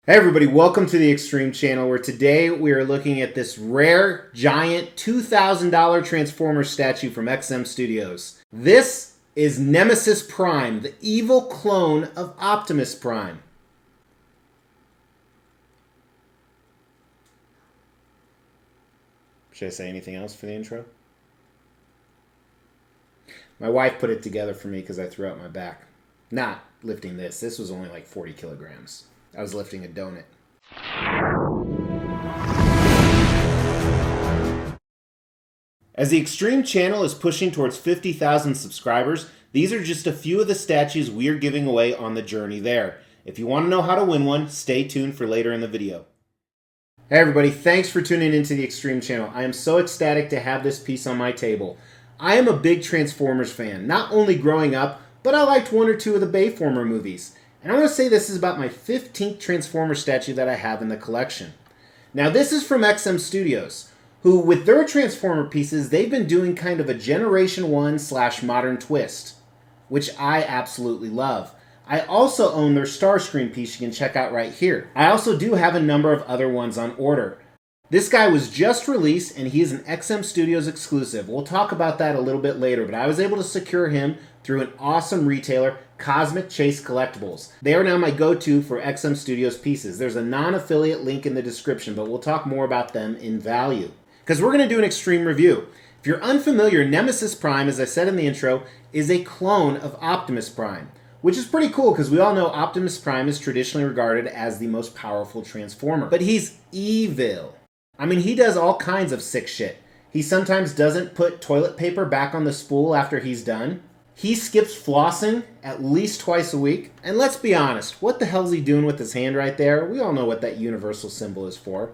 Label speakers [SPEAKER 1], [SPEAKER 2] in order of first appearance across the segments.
[SPEAKER 1] Hey everybody, welcome to the Extreme channel where today we are looking at this rare, giant $2,000 Transformers statue from XM Studios. This is Nemesis Prime, the evil clone of Optimus Prime. Should I say anything else for the intro? My wife put it together for me because I threw out my back. Not lifting this. This was only like 40 kilograms. I was lifting a donut. As the Extreme channel is pushing towards 50,000 subscribers, these are just a few of the statues we are giving away on the journey there. If you want to know how to win one, stay tuned for later in the video. Hey everybody, thanks for tuning into the Extreme channel. I am so ecstatic to have this piece on my table. I am a big Transformers fan, not only growing up, but I liked one or two of the Bayformer movies. And I want to say this is about my 15th Transformer statue that I have in the collection. Now this is from XM Studios, who with their Transformer pieces, they've been doing kind of a Generation 1 / modern twist, which I absolutely love. I also own their Starscream piece you can check out right here. I also do have a number of other ones on order. This guy was just released and he is an XM Studios exclusive. We'll talk about that a little bit later, but I was able to secure him through an awesome retailer, Cosmic Chase Collectibles. They are now my go-to for XM Studios pieces. There's a non-affiliate link in the description, but we'll talk more about them in value. Because we're going to do an extreme review. If you're unfamiliar, Nemesis Prime, as I said in the intro, is a clone of Optimus Prime, which is pretty cool because we all know Optimus Prime is traditionally regarded as the most powerful Transformer. But he's evil. I mean, he does all kinds of sick shit. He sometimes doesn't put toilet paper back on the spool after he's done. He skips flossing at least twice a week. And let's be honest, what the hell's he doing with his hand right there? We all know what that universal symbol is for.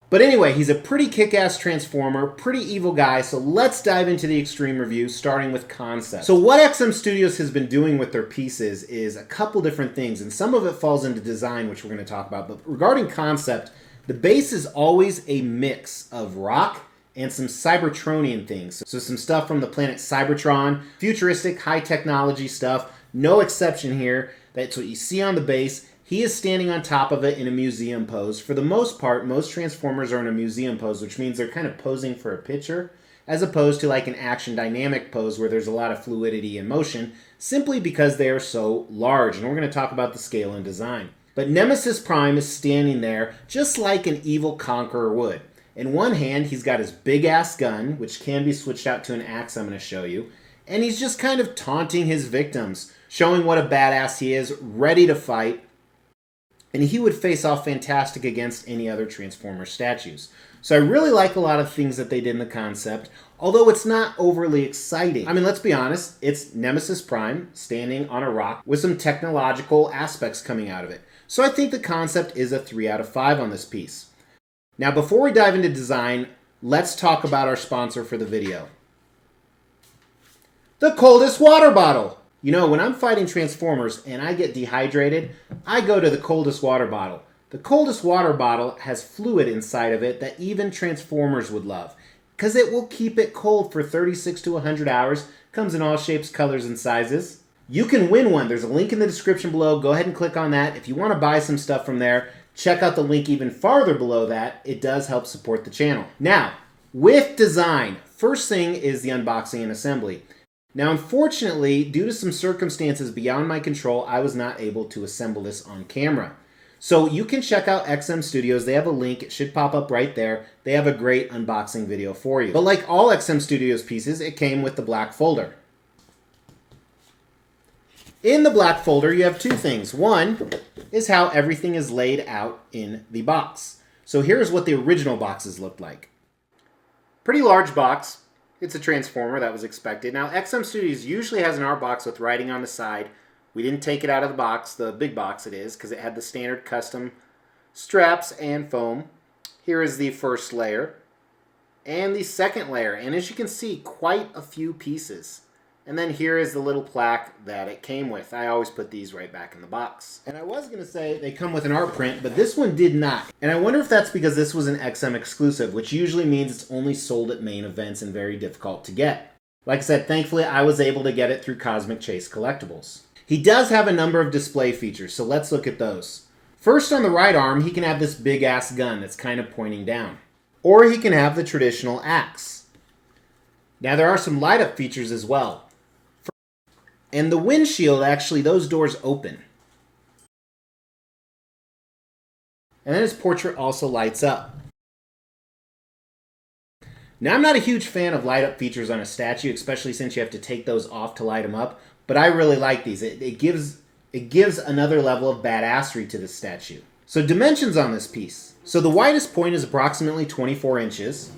[SPEAKER 1] But anyway, he's a pretty kick-ass Transformer, pretty evil guy, so let's dive into the extreme review, starting with concept. So what XM Studios has been doing with their pieces is a couple different things, and some of it falls into design, which we're going to talk about. But regarding concept, the base is always a mix of rock and some Cybertronian things. So some stuff from the planet Cybertron, futuristic, high technology stuff, no exception here. That's what you see on the base. He is standing on top of it in a museum pose. For the most part, most Transformers are in a museum pose, which means they're kind of posing for a picture, as opposed to like an action dynamic pose where there's a lot of fluidity and motion, simply because they are so large. And we're going to talk about the scale and design. But Nemesis Prime is standing there just like an evil conqueror would. In one hand, he's got his big-ass gun, which can be switched out to an axe I'm going to show you. And he's just kind of taunting his victims, showing what a badass he is, ready to fight. And he would face off fantastic against any other Transformer statues. So I really like a lot of things that they did in the concept, although it's not overly exciting. I mean, let's be honest, it's Nemesis Prime standing on a rock with some technological aspects coming out of it. So I think the concept is a 3 out of 5 on this piece. Now, before we dive into design, let's talk about our sponsor for the video. The COLDEST water bottle. You know, when I'm fighting Transformers and I get dehydrated, I go to the COLDEST water bottle. The COLDEST water bottle has fluid inside of it that even Transformers would love, because it will keep it cold for 36 to 100 hours. Comes in all shapes, colors, and sizes. You can win one. There's a link in the description below. Go ahead and click on that. If you want to buy some stuff from there, check out the link even farther below that. It does help support the channel. Now, with design, first thing is the unboxing and assembly. Now, unfortunately, due to some circumstances beyond my control, I was not able to assemble this on camera. So you can check out XM Studios. They have a link. It should pop up right there. They have a great unboxing video for you. But like all XM Studios pieces, it came with the black folder. In the black folder, you have two things. One is how everything is laid out in the box. So here's what the original boxes looked like. Pretty large box. It's a Transformer, that was expected. Now, XM Studios usually has an art box with writing on the side. We didn't take it out of the box, the big box it is, because it had the standard custom straps and foam. Here is the first layer and the second layer. And as you can see, quite a few pieces. And then here is the little plaque that it came with. I always put these right back in the box. And I was going to say they come with an art print, but this one did not. And I wonder if that's because this was an XM exclusive, which usually means it's only sold at main events and very difficult to get. Like I said, thankfully I was able to get it through Cosmic Chase Collectibles. He does have a number of display features, so let's look at those. First, on the right arm, he can have this big-ass gun that's kind of pointing down. Or he can have the traditional axe. Now, there are some light-up features as well. And the windshield, actually, those doors open. And then his portrait also lights up. Now, I'm not a huge fan of light-up features on a statue, especially since you have to take those off to light them up. But I really like these. It gives another level of badassery to this statue. So dimensions on this piece. So the widest point is approximately 24 inches.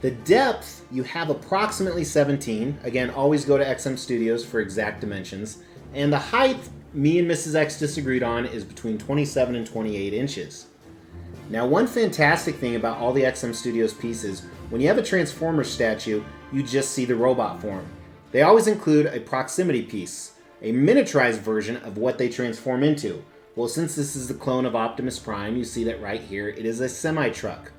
[SPEAKER 1] The depth, you have approximately 17. Again, always go to XM Studios for exact dimensions. And the height, me and Mrs. X disagreed on, is between 27 and 28 inches. Now, one fantastic thing about all the XM Studios pieces, when you have a Transformers statue, you just see the robot form. They always include a proximity piece, a miniaturized version of what they transform into. Well, since this is the clone of Optimus Prime, you see that right here, it is a semi-truck.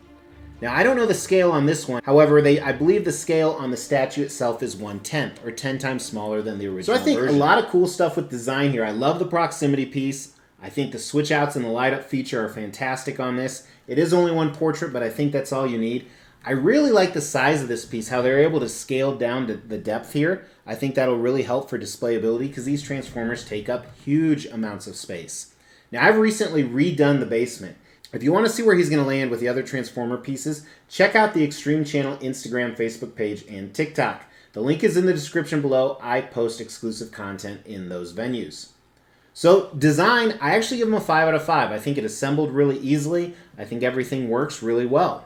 [SPEAKER 1] Now, I don't know the scale on this one. However, I believe the scale on the statue itself is 1/10, or 10 times smaller than the original version. So I think a lot of cool stuff with design here. I love the proximity piece. I think the switch outs and the light up feature are fantastic on this. It is only one portrait, but I think that's all you need. I really like the size of this piece, how they're able to scale down to the depth here. I think that'll really help for displayability because these Transformers take up huge amounts of space. Now, I've recently redone the basement. If you want to see where he's going to land with the other Transformer pieces, check out the Extreme Channel Instagram, Facebook page, and TikTok. The link is in the description below. I post exclusive content in those venues. So, design, I actually give him a 5 out of 5. I think it assembled really easily. I think everything works really well.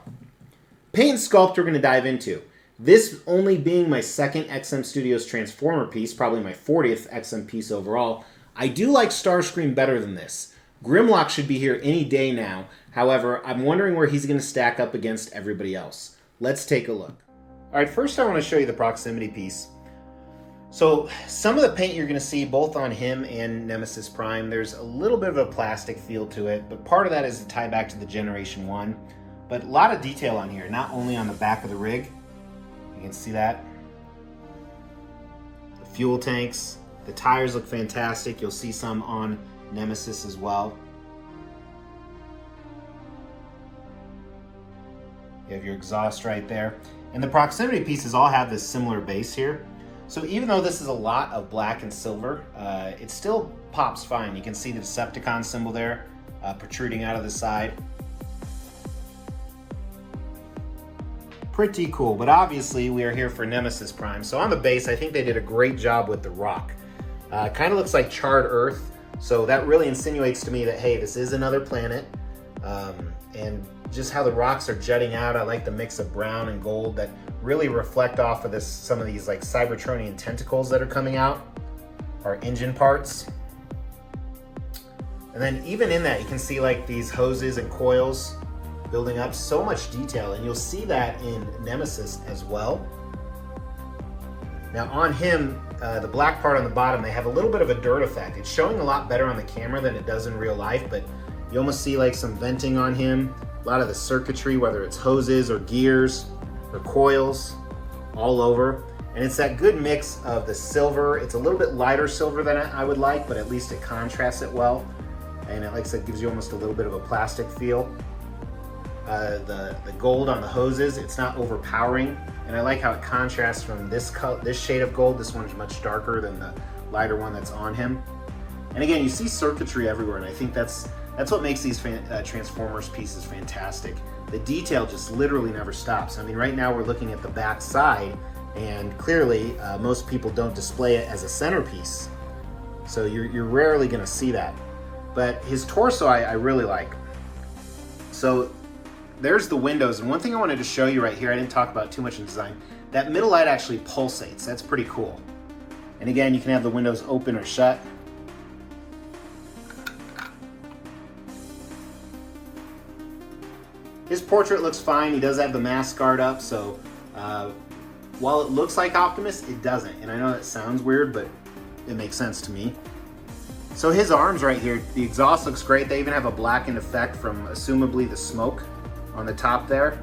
[SPEAKER 1] Paint and sculpt we're going to dive into. This only being my second XM Studios Transformer piece, probably my 40th XM piece overall, I do like Starscream better than this. Grimlock should be here any day now. However, I'm wondering where he's going to stack up against everybody else. Let's take a look. Alright, first I want to show you the proximity piece. So, some of the paint you're going to see both on him and Nemesis Prime, there's a little bit of a plastic feel to it, but part of that is to tie back to the Generation 1. But a lot of detail on here, not only on the back of the rig, you can see that. The fuel tanks, the tires look fantastic. You'll see some on Nemesis as well. You have your exhaust right there. And the proximity pieces all have this similar base here. So even though this is a lot of black and silver, it still pops fine. You can see the Decepticon symbol there protruding out of the side. Pretty cool, but obviously we are here for Nemesis Prime. So on the base, I think they did a great job with the rock. Kind of looks like charred earth, so that really insinuates to me that, hey, this is another planet. And just how the rocks are jutting out, I like the mix of brown and gold that really reflect off of some of these like Cybertronian tentacles that are coming out, or engine parts. And then even in that, you can see like these hoses and coils building up, so much detail, and you'll see that in Nemesis as well. Now on him, the black part on the bottom, they have a little bit of a dirt effect. It's showing a lot better on the camera than it does in real life, but you almost see like some venting on him, a lot of the circuitry, whether it's hoses or gears or coils, all over. And it's that good mix of the silver. It's a little bit lighter silver than I would like, but at least it contrasts it well. And it, like I said, gives you almost a little bit of a plastic feel. The gold on the hoses, it's not overpowering, and I like how it contrasts from this shade of gold. This one's much darker than the lighter one that's on him. And again, you see circuitry everywhere, and I think that's what makes these Transformers pieces fantastic. The detail just literally never stops. I mean, right now we're looking at the back side, and clearly most people don't display it as a centerpiece, so you're rarely going to see that. But his torso I really like. So there's the windows, and one thing I wanted to show you right here, I didn't talk about too much in design, that middle light actually pulsates. That's pretty cool. And again, you can have the windows open or shut. His portrait looks fine. He does have the mask guard up, so while it looks like Optimus, it doesn't. And I know that sounds weird, but it makes sense to me. So his arms right here, the exhaust looks great. They even have a blackened effect from, assumably, the smoke on the top there.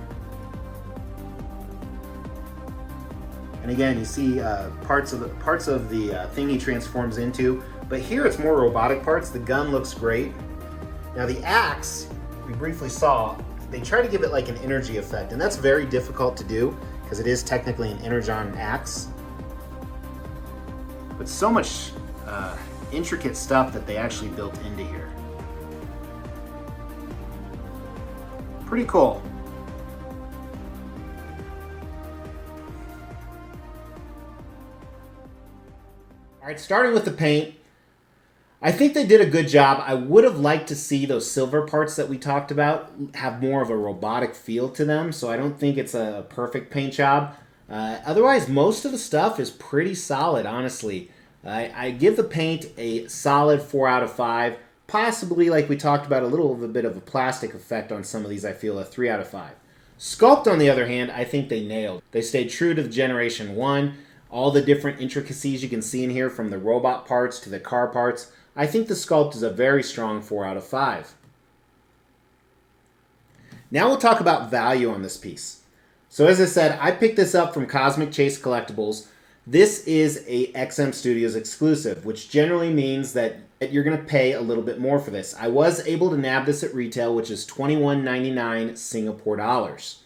[SPEAKER 1] And again, you see parts of the thing he transforms into. But here it's more robotic parts. The gun looks great. Now the axe, we briefly saw, they try to give it like an energy effect, and that's very difficult to do because it is technically an energon axe. But so much intricate stuff that they actually built into here. Pretty cool. All right, starting with the paint, I think they did a good job. I would have liked to see those silver parts that we talked about have more of a robotic feel to them, so I don't think it's a perfect paint job. Otherwise, most of the stuff is pretty solid, honestly. I give the paint a solid 4 out of 5. Possibly, like we talked about, a little bit of a plastic effect on some of these, I feel a 3 out of 5. Sculpt, on the other hand, I think they nailed. They stayed true to the Generation 1. All the different intricacies you can see in here, from the robot parts to the car parts. I think the sculpt is a very strong 4 out of 5. Now we'll talk about value on this piece. So as I said, I picked this up from Cosmic Chase Collectibles. This is a XM Studios exclusive, which generally means that you're going to pay a little bit more for this. I was able to nab this at retail, which is $21.99 Singapore dollars.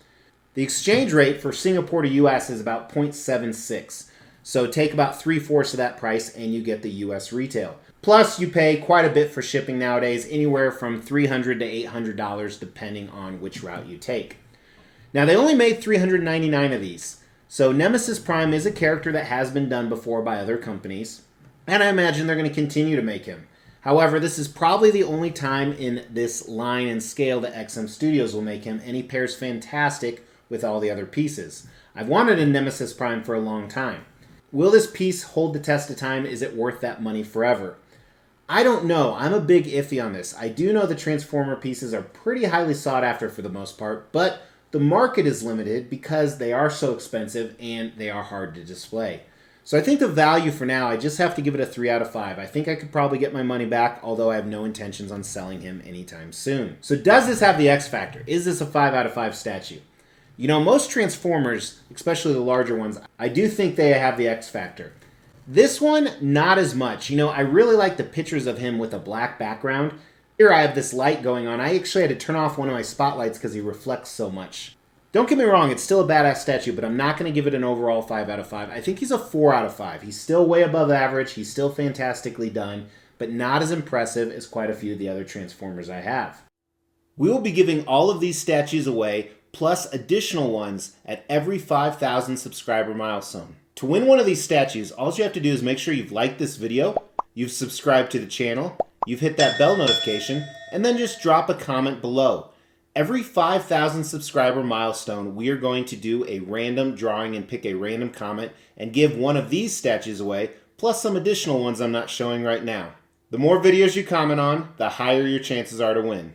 [SPEAKER 1] The exchange rate for Singapore to US is about 0.76. So take about 3/4 of that price and you get the US retail. Plus, you pay quite a bit for shipping nowadays, anywhere from $300 to $800 depending on which route you take. Now, they only made 399 of these. So Nemesis Prime is a character that has been done before by other companies, and I imagine they're going to continue to make him. However, this is probably the only time in this line and scale that XM Studios will make him, and he pairs fantastic with all the other pieces. I've wanted a Nemesis Prime for a long time. Will this piece hold the test of time? Is it worth that money forever? I don't know. I'm a big iffy on this. I do know the Transformer pieces are pretty highly sought after for the most part, but the market is limited because they are so expensive and they are hard to display. So I think the value for now, I just have to give it a 3 out of 5. I think I could probably get my money back, although I have no intentions on selling him anytime soon. So does this have the X factor? Is this a 5 out of 5 statue? You know, most Transformers, especially the larger ones, I do think they have the X factor. This one, not as much. You know, I really like the pictures of him with a black background. Here I have this light going on. I actually had to turn off one of my spotlights because he reflects so much. Don't get me wrong, it's still a badass statue, but I'm not going to give it an overall 5 out of 5. I think he's a 4 out of 5. He's still way above average. He's still fantastically done, but not as impressive as quite a few of the other Transformers I have. We will be giving all of these statues away, plus additional ones, at every 5,000 subscriber milestone. To win one of these statues, all you have to do is make sure you've liked this video, you've subscribed to the channel, you've hit that bell notification, and then just drop a comment below. Every 5,000 subscriber milestone, we are going to do a random drawing and pick a random comment and give one of these statues away, plus some additional ones I'm not showing right now. The more videos you comment on, the higher your chances are to win.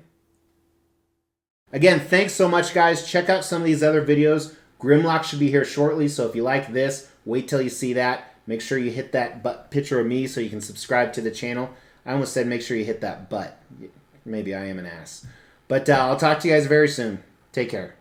[SPEAKER 1] Again, thanks so much, guys. Check out some of these other videos. Grimlock should be here shortly, so if you like this, wait till you see that. Make sure you hit that picture of me so you can subscribe to the channel. I almost said make sure you hit that butt. Maybe I am an ass. But I'll talk to you guys very soon. Take care.